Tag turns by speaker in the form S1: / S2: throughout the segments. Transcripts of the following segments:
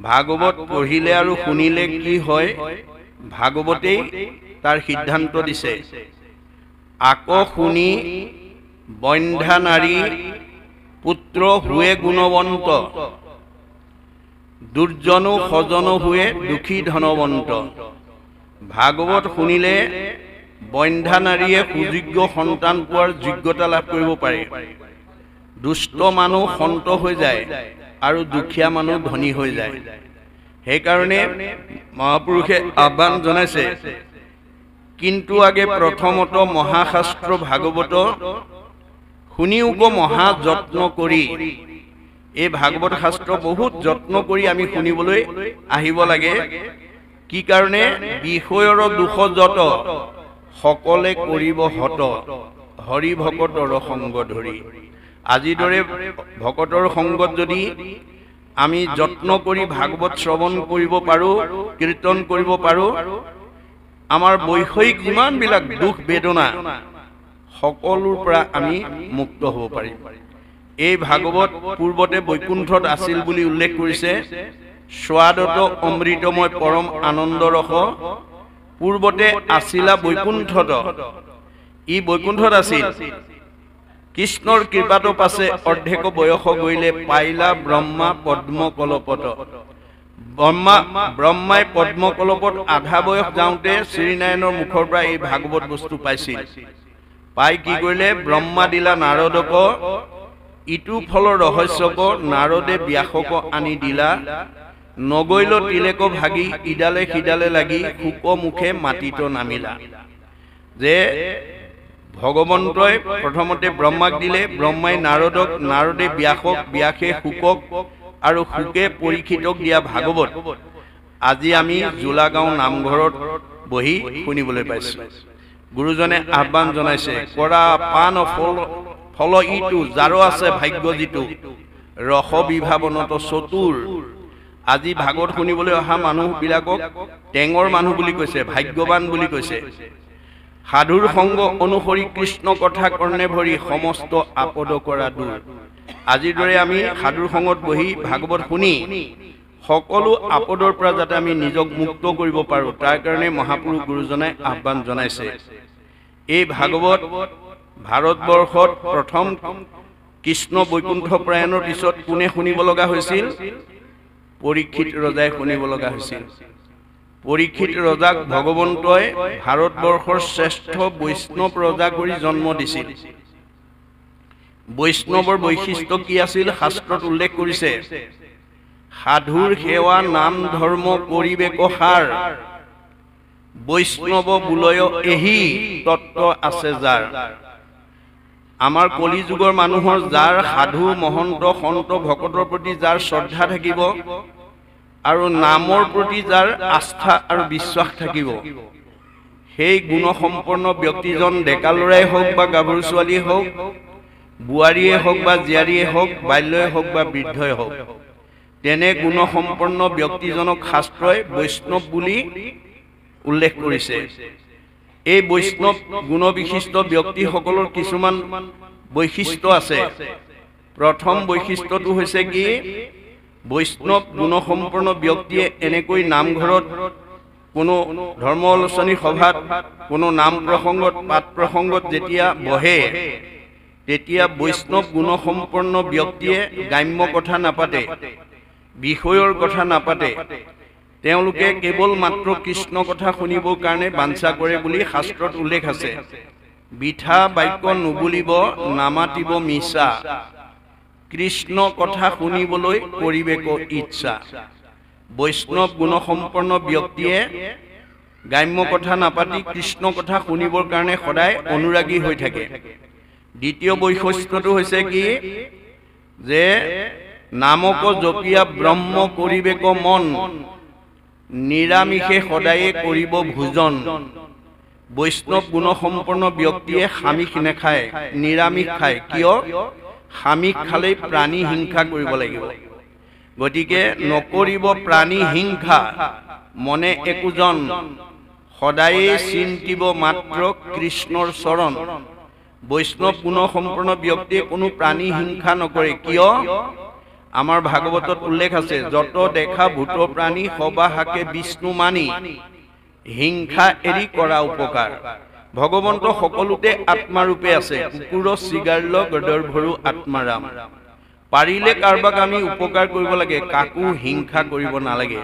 S1: ভাগৱত পঢ়িলে আৰু শুনিলে কি হয় ভাগৱতেই তাৰ সিদ্ধান্ত দিছে। আকৌ শুনি বন্ধ্যা নাৰী পুত্ৰ হুৱে গুণৱন্ত, দুৰ্জনো সজনো হুৱে দুখী ধনৱন্ত। ভাগৱত শুনিলে বন্ধ্যা নাৰীয়ে সুযোগ্য সন্তান পোৱাৰ যোগ্যতা লাভ কৰিব পাৰে, দুষ্ট মানুহ সন্ত হৈ যায় আৰু দুখীয়া মানুহ ধনী হৈ যায়। সেইকাৰণে মহাপুৰুষে আহ্বান জনাইছে, কিন্তু আগে প্ৰথমত মহাশাস্ত্ৰ ভাগৱত শুনিওকো মহা যত্ন কৰি। এই ভাগৱত শাস্ত্ৰ বহুত যত্ন কৰি আমি শুনিবলৈ আহিব লাগে। কি কাৰণে? বিষয়ৰ দুখ যত সকলে কৰিব হত, হৰি ভকতৰ সংগ ধৰি। আজিৰ দৰে ভকতৰ সংগত যদি আমি যত্ন কৰি ভাগৱত শ্ৰৱণ কৰিব পাৰোঁ, কীৰ্তন কৰিব পাৰোঁ, আমাৰ বৈষয়িক যিমানবিলাক দুখ বেদনা সকলোৰ পৰা আমি মুক্ত হ'ব পাৰিম। এই ভাগৱত পূৰ্বতে বৈকুণ্ঠত আছিল বুলি উল্লেখ কৰিছে। স্বাদত অমৃতময় পৰম আনন্দ ৰস পূৰ্বতে আছিলা বৈকুণ্ঠত। ই বৈকুণ্ঠত আছিল। কৃষ্ণৰ কৃপাটো পাছে অৰ্ধেক বয়স গৈ পাইলা ব্ৰহ্মা পদ্মকলপত। ব্ৰহ্মাই পদ্মকলপত আধা বয়স যাওঁতে শ্ৰীনাৰায়ণৰ মুখৰ পৰা এই ভাগৱত বস্তু পাইছিল। পাই কি কৰিলে? ব্ৰহ্মা দিলা নাৰদক, ইটো ফলৰ ৰহস্যক নাৰদে ব্যাসক আনি দিলা। নগৈল তিলেক ভাগি ইডালে সিডালে লাগি, শুক মুখে মাটিত নামিলা। যে ভগৱন্তই প্ৰথমতে ব্ৰহ্মাক দিলে, ব্ৰহ্মাই নাৰদক, নাৰদে ব্যাসক, ব্যাসে শুকক আৰু শুকে পৰীক্ষিতক দিয়া ভাগৱত আজি আমি জোলাগাঁও নামঘৰত বহি শুনিবলৈ পাইছোঁ। গুৰুজনে আহ্বান জনাইছে, কৰা পাণ ফল ইটো, যাৰ আছে ভাগ্য যিটো, ৰস বিভাৱনত চতুৰ। আজি ভাগৱত শুনিবলৈ অহা মানুহবিলাকক টেঙৰ মানুহ বুলি কৈছে, ভাগ্যৱান বুলি কৈছে। সাধুৰ সংগ অনুসৰি কৃষ্ণ কথা কৰ্ণে ভৰি, সমস্ত আপদ কৰা দূৰ। আজিৰ দৰে আমি সাধুৰ সংগত বহি ভাগৱত শুনি সকলো আপদৰ পৰা যাতে আমি নিজক মুক্ত কৰিব পাৰোঁ, তাৰ কাৰণে মহাপুৰুষ গুৰুজনাই আহ্বান জনাইছে। এই ভাগৱত ভাৰতবৰ্ষত প্ৰথম কৃষ্ণ বৈকুণ্ঠ প্ৰয়াণৰ পিছত কোনে শুনিব লগা হৈছিল? পৰীক্ষিত ৰজাই শুনিব লগা হৈছিল। পৰীক্ষিত ৰজাক ভগৱন্তই ভাৰতবৰ্ষৰ শ্ৰেষ্ঠ বৈষ্ণৱ ৰজা কৰি জন্ম দিছিল। বৈষ্ণৱৰ বৈশিষ্ট্য কি আছিল? শাস্ত্ৰত উল্লেখ কৰিছে, সাধুৰ সেৱা নাম ধৰ্ম কৰিবে কহাৰ, বৈষ্ণৱ বোলয় এহি তত্ত্ব আছে যাৰ। আমাৰ কলি যুগৰ মানুহৰ যাৰ সাধু মহন্ত সন্ত ভকতৰ প্ৰতি যাৰ শ্ৰদ্ধা থাকিব আৰু নামৰ প্ৰতি যাৰ আস্থা আৰু বিশ্বাস থাকিব, সেই গুণসম্পন্ন ব্যক্তিজন ডেকা ল'ৰাই হওক বা গাভৰু ছোৱালীয়ে হওক, বোৱাৰীয়ে হওক বা জীয়াৰীয়ে হওক, বাল্যই হওক বা বৃদ্ধই হওক, তেনে গুণসম্পন্ন ব্যক্তিজনক শাস্ত্ৰই বৈষ্ণৱ বুলি উল্লেখ কৰিছে। এই বৈষ্ণৱ গুণবিশিষ্ট ব্যক্তিসকলৰ কিছুমান বৈশিষ্ট্য আছে। প্ৰথম বৈশিষ্ট্যটো হৈছে কি? বৈষ্ণৱ গুণসম্পন্ন ব্যক্তিয়ে এনেকৈ নামঘৰত, কোনো ধৰ্ম আলোচনী সভাত, কোনো নাম প্ৰসংগত, পাঠ প্ৰসংগত যেতিয়া বহে, তেতিয়া বৈষ্ণৱ গুণসম্পন্ন ব্যক্তিয়ে গ্ৰাম্য কথা নাপাতে, বিষয়ৰ কথা নাপাতে। তেওঁলোকে কেৱল মাত্ৰ কৃষ্ণ কথা শুনিবৰ কাৰণে বাঞ্ছা কৰে বুলি শাস্ত্ৰত উল্লেখ আছে। বিঠা বাক্য নুবুলিব, নামাতিব মিছা, কৃষ্ণ কথা শুনিবলৈ কৰিবেক ইচ্ছা। বৈষ্ণৱ গুণসম্পন্ন ব্যক্তিয়ে গ্ৰাম্য কথা নাপাতি কৃষ্ণ কথা শুনিবৰ কাৰণে সদায় অনুৰাগী হৈ থাকে। দ্বিতীয় বৈশিষ্ট্যটো হৈছে কি? যে নামক জপিয়া ব্ৰহ্ম কৰিবেক মন, নিৰামিষে সদায়ে কৰিব ভোজন। বৈষ্ণৱ গুণসম্পন্ন ব্যক্তিয়ে সামিষ নাখায়, নিৰামিষ খায়। কিয়? সামিষ খালেই প্ৰাণী হিংসা কৰিব লাগিব। গতিকে নকৰিব প্ৰাণী হিংসা, মনে একোজন, সদায়ে চিন্তিব মাত্ৰ কৃষ্ণৰ চৰণ। বৈষ্ণৱ গুণসম্পন্ন ব্যক্তিয়ে কোনো প্ৰাণী হিংসা নকৰে। কিয়? আমাৰ ভাগৱতত উল্লেখ আছে, যত দেখা ভূত প্ৰাণী সবা হাকে বিষ্ণু মানি হিংসা এৰি কৰা উপকাৰ। ভগৱন্ত সকলোতে আত্মাৰূপে আছে, কুকুৰ চিগাৰ্ল গদৰ্ভৰু আত্মাৰাম। পাৰিলে কাৰোবাক আমি উপকাৰ কৰিব লাগে, কাকো হিংসা কৰিব নালাগে।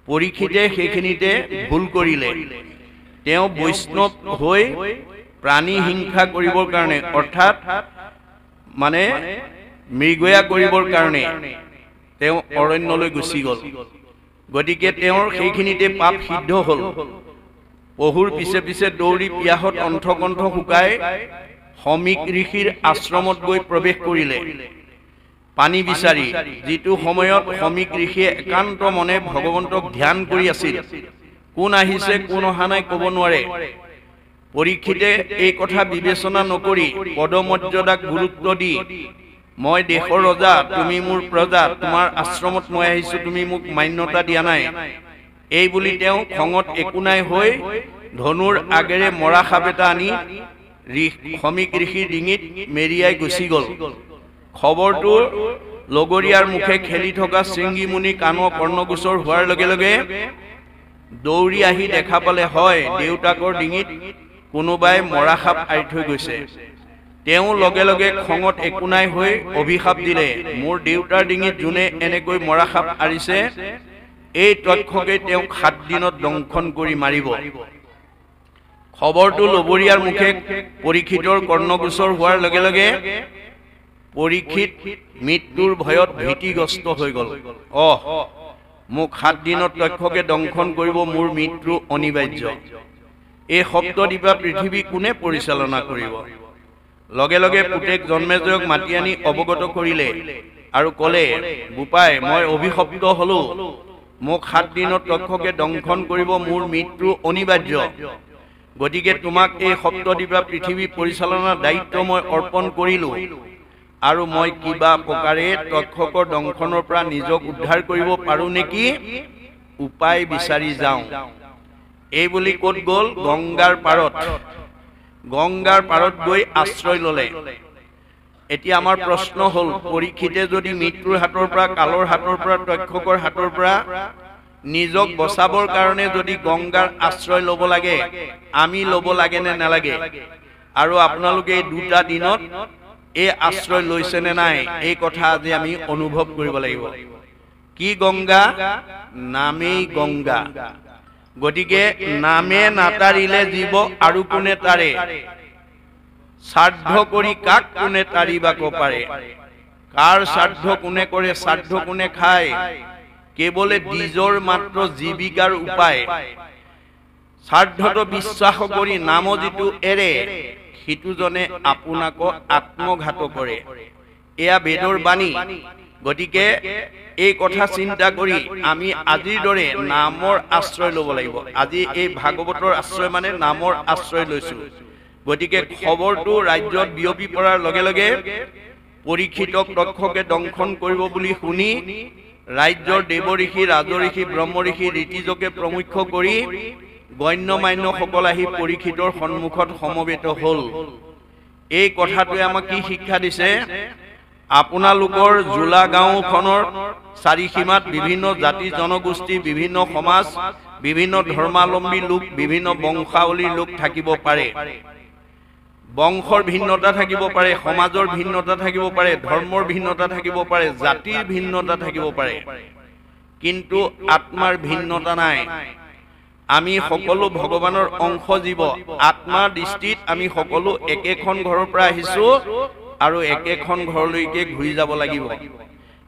S1: পৰীক্ষিতে সেইখিনিতে ভুল কৰিলে। তেওঁ বৈষ্ণৱ হৈ প্ৰাণী হিংসা কৰিবৰ কাৰণে, অৰ্থাৎ মানে মৃগয়া কৰিবৰ কাৰণে তেওঁ অৰণ্যলৈ গুচি গ'ল। গতিকে তেওঁৰ সেইখিনিতে পাপ সিদ্ধ হ'ল। পহুৰ পিছে পিছে দৌৰি পিয়াহত অন্থকণ্ঠ শুকাই সমীক ঋষিৰ আশ্ৰমত গৈ প্ৰৱেশ কৰিলে পানী বিচাৰি। যিটো সময়ত সমীক ঋষিয়ে একান্ত মনে ভগৱন্তক ধ্যান কৰি আছিল। কোন আহিছে কোন অহা নাই ক'ব নোৱাৰে। পৰীক্ষিতে এই কথা বিবেচনা নকৰি পদমৰ্যাদাক গুৰুত্ব দি, মই দেশৰ ৰজা, তুমি মোৰ প্ৰজা, তোমাৰ আশ্ৰমত মই আহিছো, তুমি মোক মান্যতা দিয়া নাই, এই বুলি তেওঁ খঙত একো নাই হৈ ধনুৰ আগেৰে মৰা সাপ এটা আনি সমীক ঋষিৰ ডিঙিত মেৰিয়াই গুচি গ'ল। খবৰটো লগৰীয়াৰ মুখে খেলি থকা শৃংগীমুনি কাণৰ কৰ্ণগোচৰ হোৱাৰ লগে লগে দৌৰি আহি দেখা পালে, হয় দেউতাকৰ ডিঙিত কোনোবাই মৰা সাপ আঁৰি থৈ গৈছে। তেওঁ লগে লগে খঙত একো নাই হৈ অভিশাপ দিলে, মোৰ দেউতাৰ ডিঙিত যোনে এনেকৈ মৰা সাপ আঁৰিছে, এই তক্ষকে তেওঁক 7 দিনত দংশন কৰি মাৰিব। খবৰটো লগৰীয়াৰ মুখে পৰীক্ষিতৰ কৰ্ণগোচৰ হোৱাৰ লগে লগে পৰীক্ষিত মৃত্যুৰ ভয়ত ভীতিগ্ৰস্ত হৈ গ'ল। মোক 7 দিনত তক্ষকে দংশন কৰিব, মোৰ মৃত্যু অনিবাৰ্য। এই সপ্তদ্বীপা পৃথিৱী কোনে পৰিচালনা কৰিব? লগে লগে পুতেক জন্মেজয়ক মাতি আনি অৱগত কৰিলে আৰু ক'লে, বোপাই মই অভিশপ্ত হলো, মোক 7 দিনত তক্ষকে দংশন কৰিব, মোৰ মৃত্যু অনিবাৰ্য। গতিকে তোমাক এই সপ্তদ্বীপা পৃথিৱী পৰিচালনাৰ দায়িত্ব মই অৰ্পণ কৰিলো, আৰু মই কিবা প্ৰকাৰে তক্ষকৰ দংশনৰ পৰা নিজক উদ্ধাৰ কৰিব পাৰো নেকি, উপায় বিচাৰি যাওঁ। এই বুলি ক'ত গ'ল? গংগাৰ পাৰত। গংগাৰ পাৰত গৈ আশ্ৰয় ললে। এতিয়া আমাৰ প্ৰশ্ন হ'ল, পৰীক্ষিতে যদি মৃত্যুৰ হাতৰ পৰা, কালৰ হাতৰ পৰা, তক্ষকৰ হাতৰ পৰা নিজক বচাবৰ কাৰণে যদি গংগাৰ আশ্ৰয় ল'ব লাগে, আমি ল'ব লাগে নে নালাগে? আৰু আপোনালোকে এই 2টা দিনত এই আশ্ৰয় লৈছে নে নাই, এই কথা আজি আমি অনুভৱ কৰিব লাগিব। কি গংগা? নামেই গংগা। গতিকে নামে নাতাৰিলে জীৱ আৰু কোনে তাৰে, শ্ৰাদ্ধ কৰি কাক কোনে তাৰিবাক পাৰে। কাৰ শ্ৰাদ্ধ কোনে কৰে, শ্ৰাদ্ধ কোনে খায়, কেৱলে দ্বিজৰ মাত্ৰ জীৱিকাৰ উপায়। শ্ৰাদ্ধটো বিশ্বাস কৰি নাম যিটো এৰে, সিটোজনে আপোনাক আত্মঘাত কৰে। এয়া বেদৰ বাণী। গতিকে এই কথা চিন্তা কৰি আমি আজিৰ দৰে নামৰ আশ্ৰয় ল'ব লাগিব। আজি এই ভাগৱতৰ আশ্ৰয় মানে নামৰ আশ্ৰয় লৈছো। গতিকে খবৰটো ৰাজ্যত বিয়পি পৰাৰ লগে লগে পৰীক্ষিতক তক্ষকে দংশন কৰিব বুলি শুনি ৰাজ্যৰ দেৱ ঋষি, ৰাজ ঋষি, ব্ৰহ্ম ঋষি, ঋতিজকে প্ৰমুখ্য কৰি গণ্যমান্যসকল আহি পৰীক্ষিতৰ সন্মুখত সমবেত হ'ল। এই কথাটোৱে আমাক কি শিক্ষা দিছে? আপোনালোকৰ জোলা গাঁওখনৰ চাৰিসীমাত বিভিন্ন জাতি জনগোষ্ঠী, বিভিন্ন সমাজ, বিভিন্ন ধৰ্মাৱলম্বী লোক, বিভিন্ন বংশাৱলীৰ লোক থাকিব পাৰে। বংশৰ ভিন্নতা থাকিব পাৰে, সমাজৰ ভিন্নতা থাকিব পাৰে, ধৰ্মৰ ভিন্নতা থাকিব পাৰে, জাতিৰ ভিন্নতা থাকিব পাৰে, কিন্তু আত্মাৰ ভিন্নতা নাই। আমি সকলো ভগৱানৰ অংশ জীৱ। আত্মাৰ দৃষ্টিত আমি সকলো একেখন ঘৰৰ পৰা আহিছো আৰু একেখন ঘৰলৈকে ঘূৰি যাব লাগিব।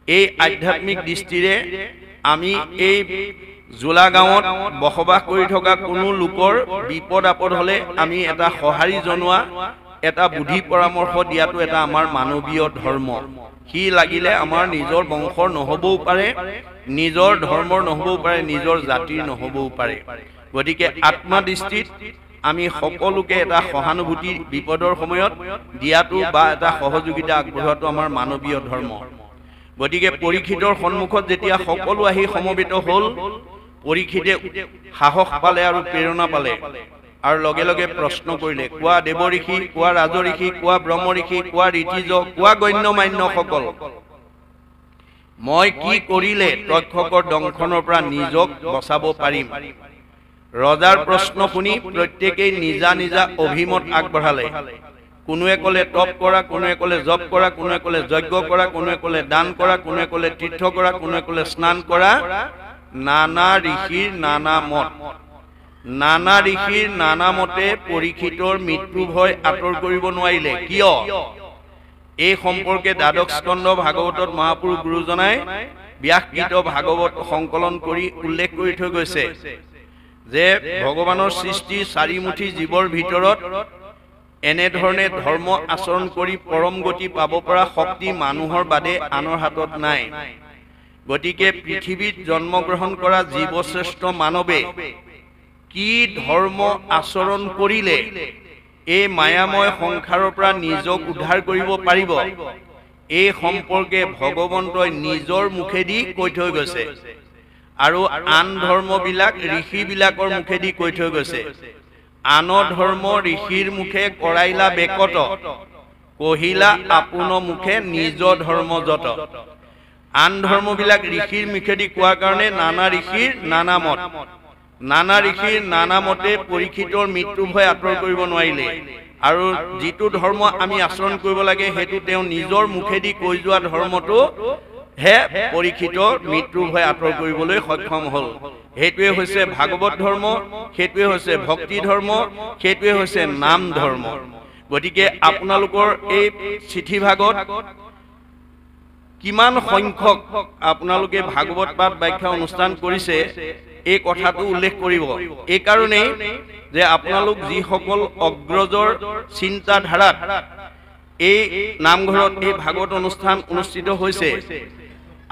S1: এই আধ্যাত্মিক দৃষ্টিৰে আমি এই জোলা গাঁৱত বসবাস কৰি থকা কোনো লোকৰ বিপদ আপদ হলে আমি এটা সঁহাৰি জনোৱা, এটা বুদ্ধি পৰামৰ্শ দিয়াটো এটা আমাৰ মানৱীয় ধৰ্ম। সি লাগিলে আমাৰ নিজৰ বংশৰ নহবও পাৰে, নিজৰ ধৰ্মৰ নহবও পাৰে, নিজৰ জাতিৰ নহবও পাৰে। গতিকে আত্মা দৃষ্টিত আমি সকলোকে এটা সহানুভূতি বিপদৰ সময়ত দিয়াটো বা এটা সহযোগিতা আগবঢ়োৱাটো আমাৰ মানৱীয় ধৰ্ম। গতিকে পৰীক্ষিতৰ সন্মুখত যেতিয়া সকলো আহি সমবেত হ'ল, পৰীক্ষিতে সাহস পালে আৰু প্ৰেৰণা পালে আৰু লগে লগে প্ৰশ্ন কৰিলে, কোৱা দেৱ ঋষি, কোৱা ৰাজ ঋষি, কোৱা ব্ৰহ্ম ঋষি, কোৱা ঋতিজ, কোৱা গণ্যমান্যসকল, মই কি কৰিলে তক্ষকৰ দংশনৰ পৰা নিজক বচাব পাৰিম? ৰজাৰ প্ৰশ্ন শুনি প্ৰত্যেকেই নিজা নিজা অভিমত আগবঢ়ালে। কোনোৱে ক'লে তপ কৰা, কোনোৱে ক'লে জপ কৰা, কোনোৱে ক'লে যজ্ঞ কৰা, কোনোৱে ক'লে দান কৰা, কোনোৱে ক'লে তীৰ্থ কৰা, কোনোৱে ক'লে স্নান কৰা। নানা ঋষিৰ নানা মত। নানা ঋষিৰ নানা মতে পৰীক্ষিতৰ মৃত্যু ভয় আঁতৰ কৰিব নোৱাৰিলে। কিয়? এই সম্পৰ্কে দ্বাদশ স্কন্ধ ভাগৱতত মহাপুৰুষ গুৰুজনাই ব্যাসকৃত ভাগৱত সংকলন কৰি উল্লেখ কৰি থৈ গৈছে যে ভগৱানৰ সৃষ্টি চাৰিমুঠি জীৱৰ ভিতৰত এনেধৰণে ধৰ্ম আচৰণ কৰি পৰম গতি পাব পৰা শক্তি মানুহৰ বাদে আনৰ হাতত নাই। গতিকে পৃথিৱীত জন্মগ্ৰহণ কৰা জীৱশ্ৰেষ্ঠ মানৱে কি ধৰ্ম আচৰণ কৰিলে এই মায়াময় সংসাৰৰ পৰা নিজক উদ্ধাৰ কৰিব পাৰিব, এই সম্পৰ্কে ভগৱন্তই নিজৰ মুখেদি কৈ থৈ গৈছে আৰু আন ধৰ্মবিলাক ঋষিবিলাকৰ মুখেদি কৈ থৈ গৈছে। আন ধৰ্ম ঋষিৰ মুখে কৰাইলা বেকত, কহিলা আপোন মুখে নিজ ধৰ্ম যত। আন ধৰ্মবিলাক ঋষিৰ মুখেদি কোৱাৰ কাৰণে নানা ঋষিৰ নানা মত। নানা ঋষিৰ নানা মতে পৰীক্ষিতৰ মৃত্যু ভয় আঁতৰ কৰিব নোৱাৰিলে আৰু যিটো ধৰ্ম আমি আচৰণ কৰিব লাগে সেইটো তেওঁ নিজৰ মুখেদি কৈ যোৱা ধৰ্মটো হে পৰীক্ষিতৰ মৃত্যু ভয় আঁতৰ কৰিবলৈ সক্ষম হ'ল। সেইটোৱে হৈছে ভাগৱত ধৰ্ম, সেইটোৱে হৈছে ভক্তি ধৰ্ম, সেইটোৱে হৈছে নাম ধৰ্ম। গতিকে আপোনালোকৰ এই চিঠিভাগত কিমান সংখ্যক আপোনালোকে ভাগৱত পাঠ ব্যাখ্যা অনুষ্ঠান কৰিছে এই কথাটো উল্লেখ কৰিব। এই কাৰণেই যে আপোনালোক যিসকল অগ্ৰজৰ চিন্তাধাৰাত এই নামঘৰত এই ভাগৱত অনুষ্ঠান অনুষ্ঠিত হৈছে,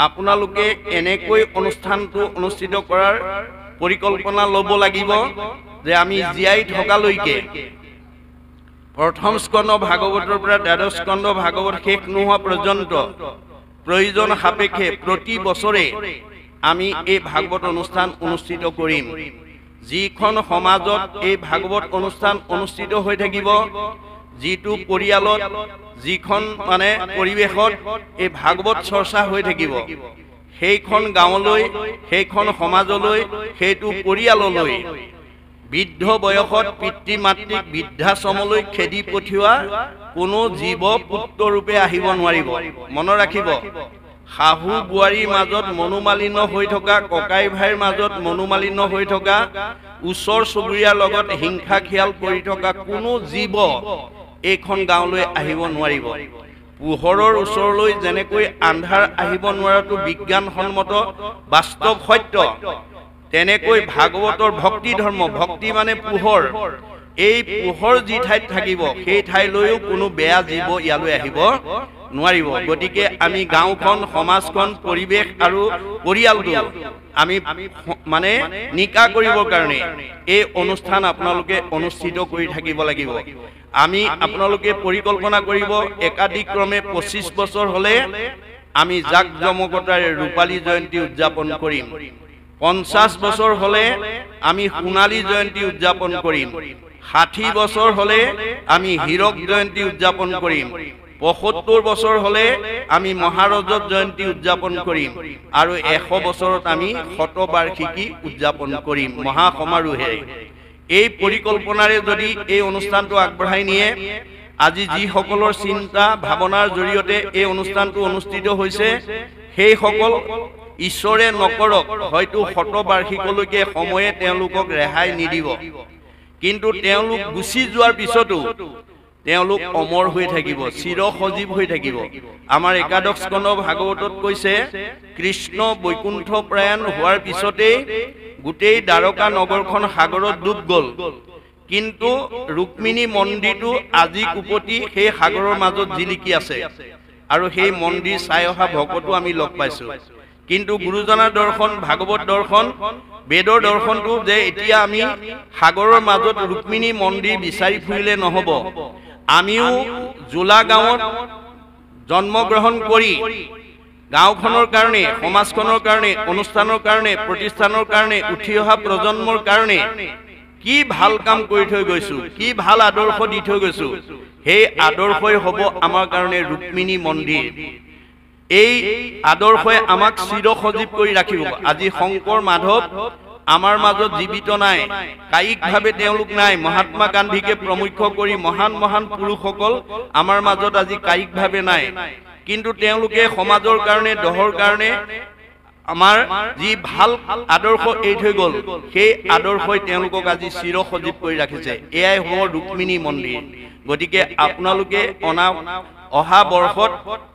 S1: আপোনালোকে এনেকৈ অনুষ্ঠানটো অনুষ্ঠিত কৰাৰ পৰিকল্পনা ল'ব লাগিব যে আমি জীয়াই থকালৈকে প্ৰথম স্কন্ধ ভাগৱতৰ পৰা দ্বাদশ স্কন্ধ ভাগৱত শেষ নোহোৱা পৰ্যন্ত প্ৰয়োজন সাপেক্ষে প্ৰতি বছৰে আমি এই ভাগৱত অনুষ্ঠান অনুষ্ঠিত কৰিম। যিখন সমাজত এই ভাগৱত অনুষ্ঠান অনুষ্ঠিত হৈ থাকিব, যিটো পৰিয়ালত যিখন মানে পৰিৱেশত এই ভাগৱত চৰ্চা হৈ থাকিব, সেইখন গাঁৱলৈ, সেইখন সমাজলৈ, সেইটো পৰিয়াললৈ বৃদ্ধ বয়সত পিতৃ মাতৃক বৃদ্ধাশ্ৰমলৈ খেদি পঠিওৱা কোনো জীৱ পুত্ৰৰূপে আহিব নোৱাৰিব। মনত ৰাখিব, শাহু বোৱাৰীৰ মাজত মনোমালিন্য হৈ থকা, ককাই ভাইৰ মাজত মনোমালিন্য হৈ থকা, ওচৰ চুবুৰীয়াৰ লগত হিংসা খিয়াল কৰি থকা কোনো জীৱ এইখন গাঁৱলৈ আহিব নোৱাৰিব। পোহৰৰ ওচৰলৈ যেনেকৈ আন্ধাৰ আহিব নোৱাৰাটো বিজ্ঞানসন্মত বাস্তৱ সত্য, তেনেকৈ ভাগৱতৰ ভক্তি ধৰ্ম, ভক্তি মানে পোহৰ, এই পোহৰ যি ঠাইত থাকিব সেই ঠাইলৈও কোনো বেয়া জীৱ ইয়ালৈ আহিব নোৱাৰিব। গতিকে আমি গাঁওখন, সমাজখন, পৰিৱেশ আৰু পৰিয়ালটো আমি মানে নিকা কৰিবৰ কাৰণে এই অনুষ্ঠান আপোনালোকে অনুষ্ঠিত কৰি থাকিব লাগিব। আমি আপোনালোকে পৰিকল্পনা কৰিব, একাদিক্ৰমে 25 বছৰ হ'লে আমি জাক জমকতাৰে ৰূপালী জয়ন্তী উদযাপন কৰিম। 50 বছৰ হ'লে আমি সোণালী জয়ন্তী উদযাপন কৰিম। 60 বছৰ হ'লে আমি হীৰক জয়ন্তী উদযাপন কৰিম। 75 বছৰ হ'লে আমি মহাৰজত জয়ন্তী উদযাপন কৰিম আৰু 100 বছৰত আমি শতবাৰ্ষিকী উদযাপন কৰিম মহাসমাৰোহেৰে। এই পৰিকল্পনাৰে যদি এই অনুষ্ঠানটো আগবঢ়াই নিয়ে, আজি যিসকলৰ চিন্তা ভাৱনাৰ জৰিয়তে এই অনুষ্ঠানটো অনুষ্ঠিত হৈছে, সেইসকল ঈশ্বৰে নকৰক হয়তো শতবাৰ্ষিকলৈকে সময়ে তেওঁলোকক ৰেহাই নিদিব, কিন্তু তেওঁলোক গুচি যোৱাৰ পিছতো তেওঁলোক অমৰ হৈ থাকিব, চিৰ সজীৱ হৈ থাকিব। আমাৰ একাদশ স্কন্ধ ভাগৱতত কৈছে, কৃষ্ণ বৈকুণ্ঠ প্ৰয়াণ হোৱাৰ পিছতেই গোটেই দ্বাৰকা নগৰখন সাগৰত ডুব গ'ল, কিন্তু ৰুক্মিণী মন্দিৰটো আজি কুপতি সেই সাগৰৰ মাজত জিলিকি আছে আৰু সেই মন্দিৰ চাই অহা ভকতো আমি লগ পাইছো। কিন্তু গুৰুজনাৰ দৰ্শন, ভাগৱত দৰ্শন, বেদৰ দৰ্শনটো যে এতিয়া আমি সাগৰৰ মাজত ৰুক্মিণী মন্দিৰ বিচাৰি ফুৰিলে নহ'ব, আমিও জোলা গাঁৱত জন্মগ্ৰহণ কৰি গাঁওখনৰ কাৰণে, সমাজখনৰ কাৰণে, অনুষ্ঠানৰ কাৰণে, প্ৰতিষ্ঠানৰ কাৰণে, উঠি অহা প্ৰজন্মৰ কাৰণে কি ভাল কাম কৰি থৈ গৈছো, কি ভাল আদৰ্শ দি থৈ গৈছো, সেই আদৰ্শই হ'ব আমাৰ কাৰণে ৰুক্মিণী মন্দিৰ। এই আদৰ্শই আমাক চিৰসজীৱ কৰি ৰাখিব। আজি শংকৰ মাধৱ আমাৰ মাজত জীৱিত নাই, কায়িকভাৱে তেওঁলোক নাই। মহাত্মা গান্ধীকে প্ৰমুখ্য কৰি মহান মহান পুৰুষসকল আমাৰ মাজত আজি কায়িকভাৱে নাই, কিন্তু তেওঁলোকে সমাজৰ কাৰণে, দহৰ কাৰণে আমাৰ যি ভাল আদৰ্শ এৰি থৈ গ'ল, সেই আদৰ্শই তেওঁলোকক আজি চিৰসজীৱ কৰি ৰাখিছে। এয়াই হ'ব ৰুক্মিণী মন্দিৰ। গতিকে আপোনালোকে অহা বৰ্ষত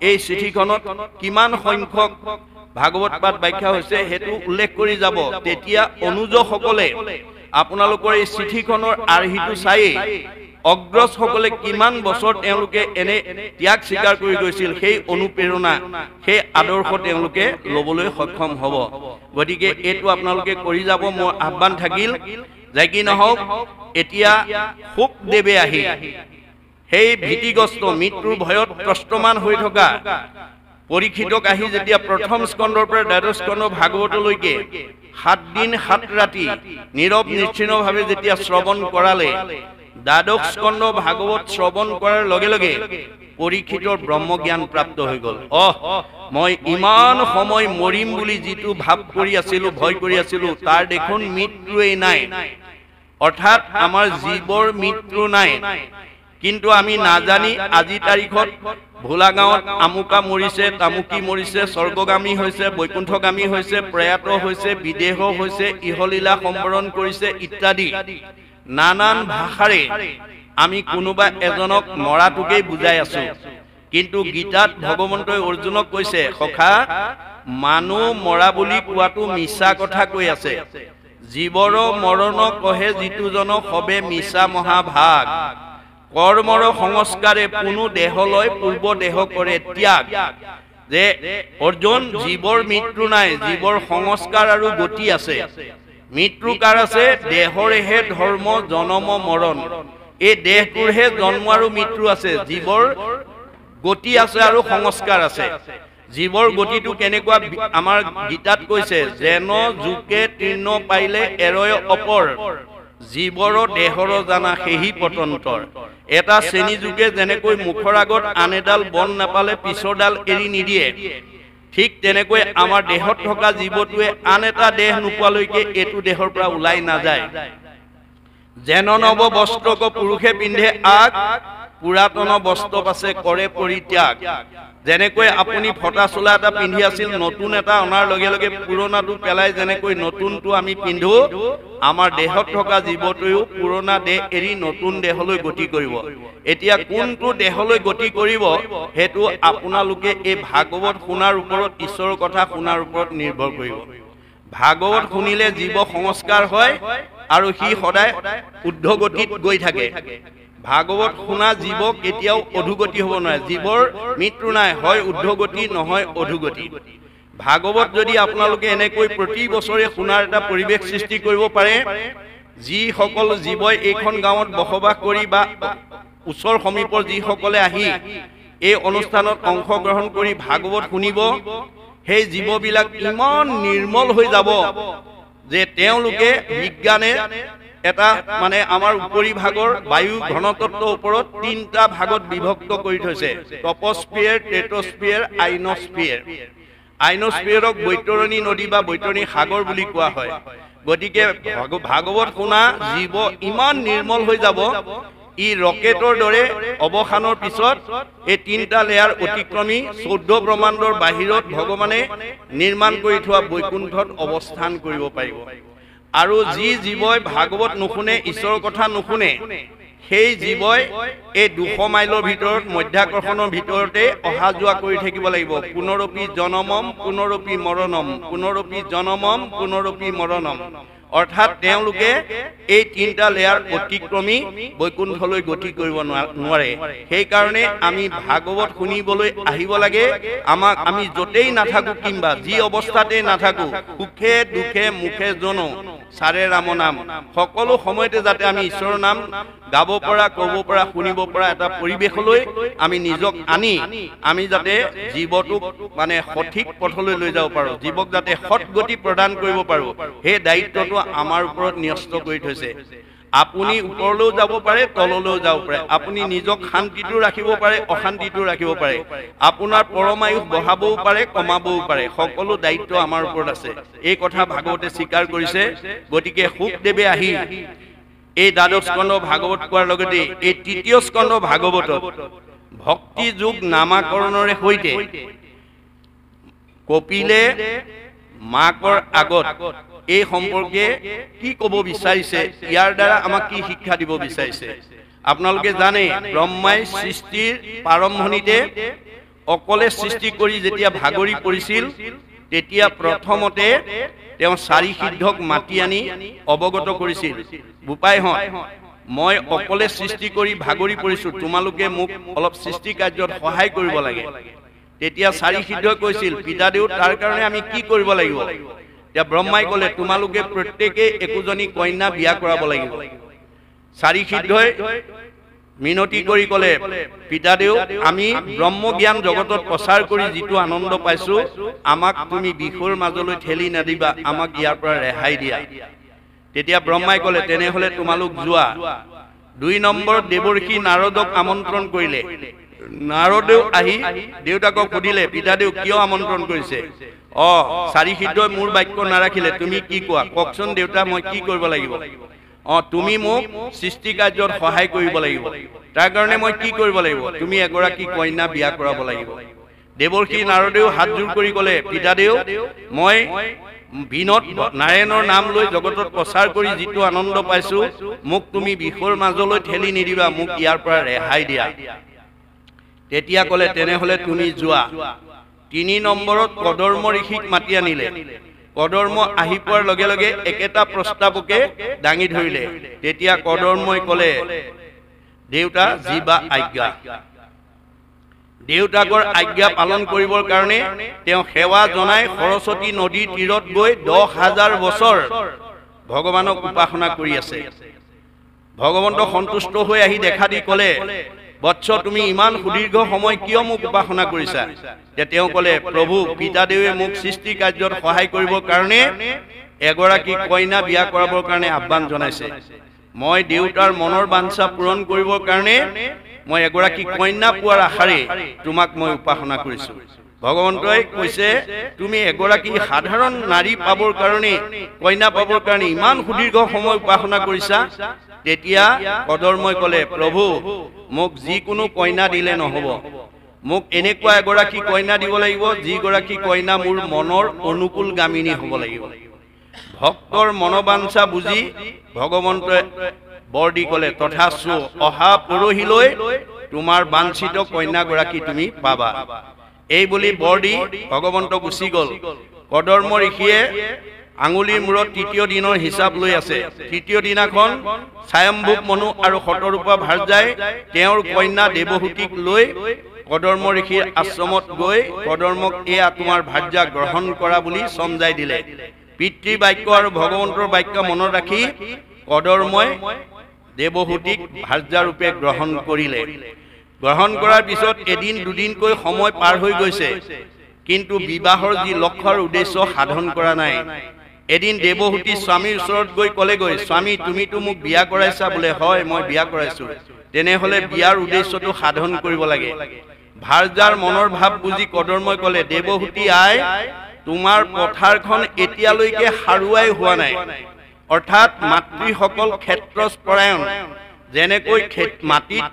S1: এই চিঠিখনত কিমান সংখ্যক ভাগৱত পাঠ ব্যাখ্যা হৈছে সেইটো উল্লেখ কৰি যাব। তেতিয়া অনুজসকলে আপোনালোকৰ এই চিঠিখনৰ আৰ্হিটো চাই অগ্ৰজসকলে কিমান বছৰ তেওঁলোকে এনে ত্যাগ স্বীকাৰ কৰি গৈছিল, সেই অনুপ্ৰেৰণা, সেই আদৰ্শ তেওঁলোকে ল'বলৈ সক্ষম হ'ব। গতিকে এইটো আপোনালোকে কৰি যাব। মোৰ আহ্বান থাকিল যে কি নহওক, এতিয়া শুকদেৱে আহি সেই ভীতিগ্ৰস্ত মৃত্যুৰ ভয়ত ত্ৰস্তমান হৈ থকা পৰীক্ষিতক আহি যেতিয়া প্ৰথম স্কন্ধৰ পৰা দ্বাদশ স্কন্ধ ভাগৱতলৈকে 7 দিন 7 ৰাতি নীৰৱ নিশ্চিন্তভাৱে যেতিয়া শ্ৰৱণ কৰালে, দ্বাদশ স্কন্ধ ভাগৱত শ্ৰৱণ কৰাৰ লগে লগে পৰীক্ষিতৰ ব্ৰহ্মজ্ঞান প্ৰাপ্ত হৈ গ'ল। মই ইমান সময় মৰিম বুলি যিটো ভাৱ কৰি আছিলো, ভয় কৰি আছিলো, তাৰ দেখোন মৃত্যুৱেই নাই। অৰ্থাৎ আমাৰ জীৱৰ মৃত্যু নাই। কিন্তু আমি নাজানি আজি তাৰিখত ভোলা গাঁৱত আমুকা মৰিছে, তামুকি মৰিছে, স্বৰ্গগামী হৈছে, বৈকুণ্ঠগামী হৈছে, প্ৰয়াত হৈছে, বিদেহ হৈছে, ইহলীলা সম্বৰণ কৰিছে ইত্যাদি নানান ভাষাৰে আমি কোনোবা এজনক মৰাটোকেই বুজাই আছো। কিন্তু গীতাত ভগৱন্তই অৰ্জুনক কৈছে, সখা মানুহ মৰা বুলি কোৱাটো মিছা কথা কৈ আছে। জীৱৰ মৰণ কহে যিটো জন সবে মিছা মহাভাগ। কৰ্মৰ সংস্কাৰে পুনু দেহলৈ পূৰ্ব দেহ কৰে ত্যাগ। যে অৰ্জুন, জীৱৰ মৃত্যু নাই, জীৱৰ সংস্কাৰ আৰু গতি আছে। মৃত্যু কাৰ আছে? দেহৰেহে ধৰ্ম জনম মৰণ। এই দেহটোৰহে জন্ম আৰু মৃত্যু আছে। জীৱৰ গতি আছে আৰু সংস্কাৰ আছে। জীৱৰ গতিটো কেনেকুৱা আমাৰ গীতাত কৈছে, যেন জোকে তৃণ পাইলে এৰয় অপৰ, জীৱৰ দেহৰ জানা সেহি পতন্তৰ। এটা শ্ৰেণী যুগে যেনেকৈ মুখৰ আগত আন এডাল বন নাপালে পিছৰডাল এৰি নিদিয়ে, ঠিক তেনেকৈ আমাৰ দেহত থকা জীৱটোৱে আন এটা দেহ নোপোৱালৈকে এইটো দেহৰ পৰা ওলাই নাযায়। যেন নৱ বস্ত্ৰক পুৰুষে পিন্ধে আগ, পুৰাতন বস্ত্ৰ পাছে কৰে পৰিত্যাগ। যেনেকৈ আপুনি ফটা চোলা এটা পিন্ধি আছিল, নতুন এটা অনাৰ লগে লগে পুৰণাটো পেলাই যেনেকৈ নতুনটো আমি পিন্ধো, আমাৰ দেহত থকা জীৱটোৱেও পুৰণা দেহ এৰি নতুন দেহলৈ গতি কৰিব। এতিয়া কোনটো দেহলৈ গতি কৰিব সেইটো আপোনালোকে এই ভাগৱত শুনাৰ ওপৰত, ঈশ্বৰৰ কথা শুনাৰ ওপৰত নিৰ্ভৰ কৰিব। ভাগৱত শুনিলে জীৱ সংস্কাৰ হয় আৰু সি সদায় ঊৰ্ধ্বগতিত গৈ থাকে। ভাগৱত শুনা জীৱ কেতিয়াও অধোগতি হ'ব নোৱাৰে। জীৱৰ মৃত্যু নাই, হয় ঊৰ্ধ্বগতি নহয় অধোগতি। ভাগৱত যদি আপোনালোকে এনেকৈ প্ৰতি বছৰে শুনাৰ এটা পৰিৱেশ সৃষ্টি কৰিব পাৰে, যিসকল জীৱই এইখন গাঁৱত বসবাস কৰি বা ওচৰ সমীপৰ যিসকলে আহি এই অনুষ্ঠানত অংশগ্ৰহণ কৰি ভাগৱত শুনিব, সেই জীৱবিলাক ইমান নিৰ্মল হৈ যাব যে তেওঁলোকে বিজ্ঞানে এটা মানে আমাৰ উপৰি ভাগৰ বায়ু ঘনতত্বৰ ওপৰত 3টা ভাগত বিভক্ত কৰি থৈছে, টপস্ফিয়াৰ, টেট্ৰস্ফিয়াৰ, আইনস্ফিয়াৰ। আইনস্ফিয়াৰক বৈতৰণী নদী বা বৈতৰণী সাগৰ বুলি কোৱা হয়। গতিকে ভাগৱত শুনা জীৱ ইমান নিৰ্মল হৈ যাব, ই ৰকেটৰ দৰে অৱসানৰ পিছত এই 3টা লেয়াৰ অতিক্ৰমী 14 ব্ৰহ্মাণ্ডৰ বাহিৰত ভগৱানে নিৰ্মাণ কৰি থোৱা বৈকুণ্ঠত অৱস্থান কৰিব পাৰিব। আৰু যি জীৱই ভাগৱত নুশুনে, ঈশ্বৰৰ কথা নুশুনে, সেই জীৱই এই 200 মাইলৰ ভিতৰত মধ্যাকৰ্ষণৰ ভিতৰতে অহা যোৱা কৰি থাকিব লাগিব। পুনৰপি জনমম পুনৰপি মৰণম, পুনৰপি জনমম পুনৰপি মৰণম। অৰ্থাৎ তেওঁলোকে এই 3টা লেয়াৰ অতিক্ৰমী বৈকুণ্ঠলৈ গতি কৰিব নোৱাৰে। সেইকাৰণে আমি ভাগৱত শুনিবলৈ আহিব লাগে। আমি য'তেই নাথাকো কিংবা যি অৱস্থাতেই নাথাকো, সুখে দুখে মুখে জনো চাৰে ৰাম নাম, সকলো সময়তে যাতে আমি ঈশ্বৰৰ নাম গাব পৰা, ক'ব পৰা, শুনিব পৰা এটা পৰিৱেশলৈ আমি নিজক আনি আমি যাতে জীৱটোক মানে সঠিক পথলৈ লৈ যাব পাৰোঁ, জীৱক যাতে সৎ গতি প্ৰদান কৰিব পাৰোঁ, সেই দায়িত্বটো আমাৰ ওপৰত ন্যস্ত কৰি থৈছে। আপুনি ওপৰলৈও যাব পাৰে, তললৈও যাব পাৰে। আপুনি নিজক শান্তিটো ৰাখিব পাৰে, অশান্তিটো ৰাখিব পাৰে। আপোনাৰ পৰমায়ুস বঢ়াবও পাৰে, কমাবও পাৰে। সকলো দায়িত্ব আমাৰ ওপৰত আছে। এই কথা ভাগৱতে স্বীকাৰ কৰিছে। গতিকে শুকদেৱে আহি এই দ্বাদশ স্কন্ধ ভাগৱত কোৱাৰ লগতে এই তৃতীয় স্কন্ধ ভাগৱতত ভক্তি যোগ নামাকৰণৰে সৈতে কপিলে মাকৰ আগত এই সম্পৰ্কে কি ক'ব বিচাৰিছে, ইয়াৰ দ্বাৰা আমাক কি শিক্ষা দিব বিচাৰিছে। আপোনালোকে জানে ব্ৰহ্মাই সৃষ্টিৰ প্ৰাৰম্ভণিতে অকলে সৃষ্টি কৰি যেতিয়া ভাগৰি পৰিছিল, তেতিয়া প্ৰথমতে তেওঁ চাৰি সিদ্ধক মাতি আনি অৱগত কৰিছিল, বোপাইহঁত মই অকলে সৃষ্টি কৰি ভাগৰি পৰিছোঁ, তোমালোকে মোক অলপ সৃষ্টি কাৰ্যত সহায় কৰিব লাগে। তেতিয়া চাৰি সিদ্ধই কৈছিল, পিতাদেউ তাৰ কাৰণে আমি কি কৰিব লাগিব? এতিয়া ব্ৰহ্মাই ক'লে, তোমালোকে প্ৰত্যেকে একোজনী কন্যা বিয়া কৰাব লাগিব। চাৰি সিদ্ধই মিনতি কৰি ক'লে, পিতাদেউ আমি ব্ৰহ্মজ্ঞান জগতত প্ৰচাৰ কৰি যিটো আনন্দ পাইছো, আমাক তুমি বিষৰ মাজলৈ ঠেলি নাদিবা, আমাক ইয়াৰ পৰা ৰেহাই দিয়া। তেতিয়া ব্ৰহ্মাই ক'লে, তেনেহ'লে তোমালোক যোৱা। ২ নম্বৰত দেৱৰ্ষি নাৰদক আমন্ত্ৰণ কৰিলে। নাৰদেও আহি দেউতাকক সুধিলে, পিতাদেউ কিয় আমন্ত্ৰণ কৰিছে? চাৰি সিদ্ধই মোৰ বাক্য নাৰাখিলে, তুমি কি কোৱা? কওকচোন দেউতা, মই কি কৰিব লাগিব? তুমি মোক সৃষ্টি কাৰ্যত সহায় কৰিব লাগিব। তাৰ কাৰণে মই কি কৰিব লাগিব? তুমি এগৰাকী কন্যা বিয়া কৰাব লাগিব। দেৱৰ্ষি নাৰদেও হাতযোৰ কৰি ক'লে, পিতাদেউ মই বিনত নাৰায়ণৰ নাম লৈ জগতত প্ৰচাৰ কৰি যিটো আনন্দ পাইছো, মোক তুমি বিষৰ মাজলৈ ঠেলি নিদিবা, মোক ইয়াৰ পৰা ৰেহাই দিয়া। তেতিয়া ক'লে, তেনেহ'লে তুমি যোৱা। ৩ নম্বৰত কদৰ্ম ঋষিক মাতি আনিলে। কদৰ্ম আহি পোৱাৰ লগে লগে একেটা প্ৰস্তাৱকে দাঙি ধৰিলে। তেতিয়া কদৰ্মই ক'লে, দেউতা যিবা আজ্ঞা। দেউতাকৰ আজ্ঞা পালন কৰিবৰ কাৰণে তেওঁ সেৱা জনাই সৰস্বতী নদীৰ তীৰত গৈ ১০,০০০ বছৰ ভগৱানক উপাসনা কৰি আছে। ভগৱন্ত সন্তুষ্ট হৈ আহি দেখা দি ক'লে, বৎস তুমি ইমান সুদীৰ্ঘ সময় কিয় মোক উপাসনা কৰিছা? তেওঁ ক'লে, প্ৰভু পিতাদেৱে মোক সৃষ্টি কাৰ্যত সহায় কৰিবৰ কাৰণে এগৰাকী কন্যা বিয়া কৰাবৰ কাৰণে আহ্বান জনাইছে। মই দেউতাৰ মনৰ বাঞ্ছা পূৰণ কৰিবৰ কাৰণে মই এগৰাকী কন্যা পোৱাৰ আশাৰে তোমাক মই উপাসনা কৰিছো। ভগৱন্তই কৈছে, তুমি এগৰাকী সাধাৰণ নাৰী পাবৰ কাৰণে, কন্যা পাবৰ কাৰণে ইমান সুদীৰ্ঘ সময় উপাসনা কৰিছা। তেতিয়া কদৰ্মই ক'লে, প্ৰভু মোক যিকোনো কন্যা দিলে নহ'ব, মোক এনেকুৱা এগৰাকী কন্যা দিব লাগিব, যিগৰাকী কন্যা মোৰ মনৰ অনুকূল গামিনী হ'ব লাগিব। ভক্তৰ মনোবাঞ্ছা বুজি ভগৱন্তই বৰ দি ক'লে, তথাস্তু অহা পৰহিলৈ তোমাৰ বাঞ্ছিত কন্যাগৰাকী তুমি পাবা। এই বুলি বৰ দি ভগৱন্ত গুচি গ'ল। কদৰ্ম ঋষিয়ে আঙুলিৰ মূৰত তৃতীয় দিনৰ হিচাপ লৈ আছে। তৃতীয় দিনাখন স্বয়ম্ভুৱ মনু আৰু শতৰূপা ভাৰ্যাই তেওঁৰ কন্যা দেৱহূতিক লৈ কদৰ্ম ঋষিৰ আশ্ৰমত গৈ কদৰ্মক এয়া তোমাৰ ভাৰ্যা গ্ৰহণ কৰা বুলি সমজাই দিলে। পিতৃ বাক্য আৰু ভগৱন্তৰ বাক্য মনত ৰাখি কদৰ্মই দেৱহূতিক ভাৰ্যাৰূপে গ্ৰহণ কৰিলে। গ্ৰহণ কৰাৰ পিছত এদিন দুদিনকৈ সময় পাৰ হৈ গৈছে, কিন্তু বিবাহৰ যি লক্ষ্য আৰু উদ্দেশ্য সাধন কৰা নাই। এদিন দেৱহূতি স্বামীৰ ওচৰত গৈ ক'লেগৈ, স্বামী তুমিতো মোক বিয়া কৰাইছা বোলে। হয় মই বিয়া কৰাইছো। তেনেহ'লে বিয়াৰ উদ্দেশ্যটো সাধন কৰিব লাগে। ভাৰ্যাৰ মনৰ ভাৱ বুজি কদৰ্মই ক'লে, দেৱহূতি আই তোমাৰ পথাৰখন এতিয়ালৈকে সাৰুৱাই হোৱা নাই। অৰ্থাৎ মাতৃসকল ক্ষেত্ৰপৰায়ণ। যেনেকৈ মাটিত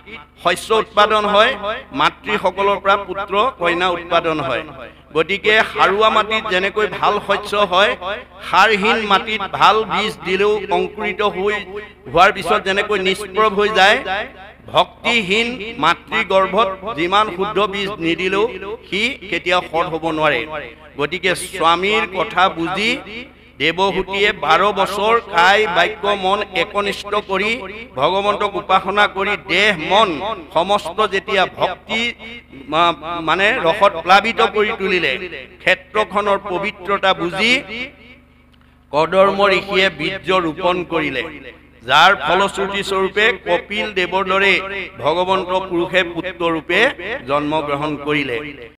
S1: শস্য উৎপাদন হয়, মাতৃসকলৰ পৰা পুত্ৰ কন্যা উৎপাদন হয়। গতিকে সাৰুৱা মাটিত যেনেকৈ ভাল শস্য হয়, সাৰহীন মাটিত ভাল বীজ দিলেও অংকুৰিত হোৱাৰ পিছত যেনেকৈ নিষ্প্ৰভ হৈ যায়, ভক্তিহীন মাতৃ গৰ্ভত যিমান শুদ্ধ বীজ নিদিলেও সি কেতিয়াও সৎ হ'ব নোৱাৰে। গতিকে স্বামীৰ কথা বুজি দেৱহূতিয়ে ১২ বছৰ কায় বাক্য মন একনিষ্ঠ কৰি ভগৱন্তক উপাসনা কৰি দেহ মন সমস্ত যেতিয়া ভক্তি মানে ৰসত প্লাবিত কৰি তুলিলে, ক্ষেত্ৰখনৰ পবিত্ৰতা বুজি কদৰ্ম ঋষিয়ে বীৰ্য ৰোপণ কৰিলে, যাৰ ফলশ্ৰুতি স্বৰূপে কপিল দেৱৰ দৰে ভগৱন্ত পুৰুষে পুত্ৰৰূপে জন্মগ্ৰহণ কৰিলে।